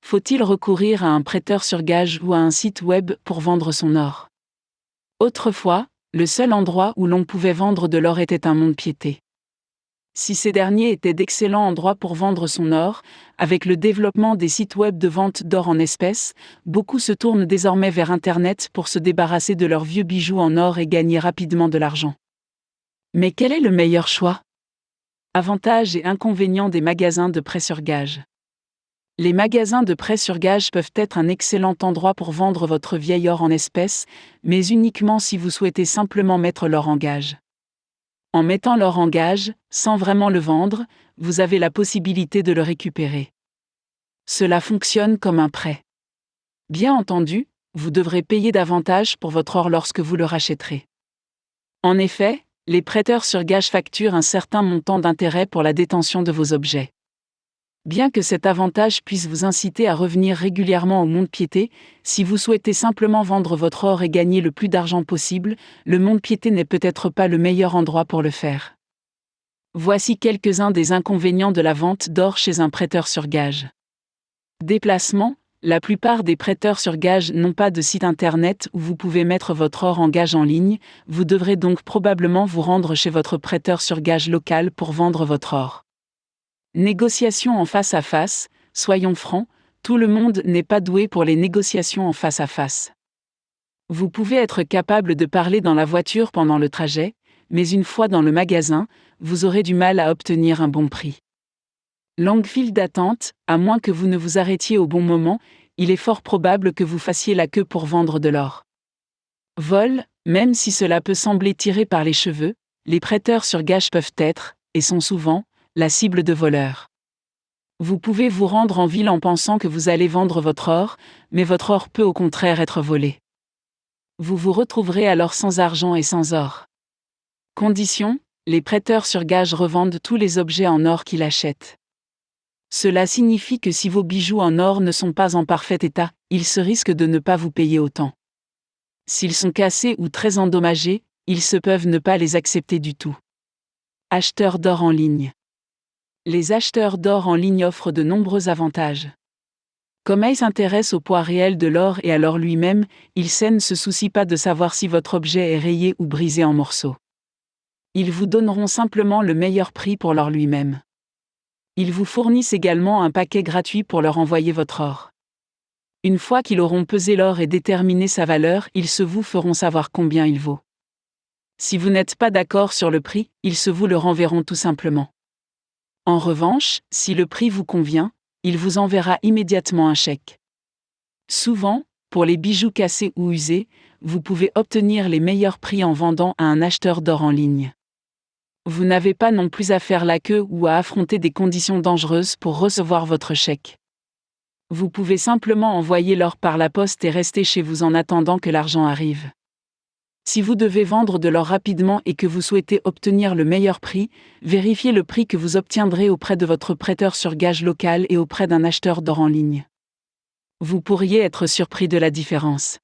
Faut-il recourir à un prêteur sur gage ou à un site web pour vendre son or? Autrefois, le seul endroit où l'on pouvait vendre de l'or était un mont-de-piété. Si ces derniers étaient d'excellents endroits pour vendre son or, avec le développement des sites web de vente d'or en espèces, beaucoup se tournent désormais vers Internet pour se débarrasser de leurs vieux bijoux en or et gagner rapidement de l'argent. Mais quel est le meilleur choix? Avantages et inconvénients des magasins de prêt sur gage. Les magasins de prêt sur gage peuvent être un excellent endroit pour vendre votre vieil or en espèces, mais uniquement si vous souhaitez simplement mettre l'or en gage. En mettant l'or en gage, sans vraiment le vendre, vous avez la possibilité de le récupérer. Cela fonctionne comme un prêt. Bien entendu, vous devrez payer davantage pour votre or lorsque vous le rachèterez. En effet, les prêteurs sur gage facturent un certain montant d'intérêt pour la détention de vos objets. Bien que cet avantage puisse vous inciter à revenir régulièrement au mont-de-piété, si vous souhaitez simplement vendre votre or et gagner le plus d'argent possible, le mont-de-piété n'est peut-être pas le meilleur endroit pour le faire. Voici quelques-uns des inconvénients de la vente d'or chez un prêteur sur gage. Déplacement. La plupart des prêteurs sur gage n'ont pas de site internet où vous pouvez mettre votre or en gage en ligne, vous devrez donc probablement vous rendre chez votre prêteur sur gage local pour vendre votre or. Négociation en face à face. Soyons francs, tout le monde n'est pas doué pour les négociations en face à face. Vous pouvez être capable de parler dans la voiture pendant le trajet, mais une fois dans le magasin, vous aurez du mal à obtenir un bon prix. Longue file d'attente. À moins que vous ne vous arrêtiez au bon moment, il est fort probable que vous fassiez la queue pour vendre de l'or. Vol. Même si cela peut sembler tiré par les cheveux, les prêteurs sur gage peuvent être, et sont souvent, la cible de voleurs. Vous pouvez vous rendre en ville en pensant que vous allez vendre votre or, mais votre or peut au contraire être volé. Vous vous retrouverez alors sans argent et sans or. Condition. Les prêteurs sur gage revendent tous les objets en or qu'ils achètent. Cela signifie que si vos bijoux en or ne sont pas en parfait état, ils se risquent de ne pas vous payer autant. S'ils sont cassés ou très endommagés, ils se peuvent ne pas les accepter du tout. Acheteurs d'or en ligne. Les acheteurs d'or en ligne offrent de nombreux avantages. Comme ils s'intéressent au poids réel de l'or et à l'or lui-même, ils ne se soucient pas de savoir si votre objet est rayé ou brisé en morceaux. Ils vous donneront simplement le meilleur prix pour l'or lui-même. Ils vous fournissent également un paquet gratuit pour leur envoyer votre or. Une fois qu'ils auront pesé l'or et déterminé sa valeur, ils vous feront savoir combien il vaut. Si vous n'êtes pas d'accord sur le prix, ils vous le renverront tout simplement. En revanche, si le prix vous convient, il vous enverra immédiatement un chèque. Souvent, pour les bijoux cassés ou usés, vous pouvez obtenir les meilleurs prix en vendant à un acheteur d'or en ligne. Vous n'avez pas non plus à faire la queue ou à affronter des conditions dangereuses pour recevoir votre chèque. Vous pouvez simplement envoyer l'or par la poste et rester chez vous en attendant que l'argent arrive. Si vous devez vendre de l'or rapidement et que vous souhaitez obtenir le meilleur prix, vérifiez le prix que vous obtiendrez auprès de votre prêteur sur gage local et auprès d'un acheteur d'or en ligne. Vous pourriez être surpris de la différence.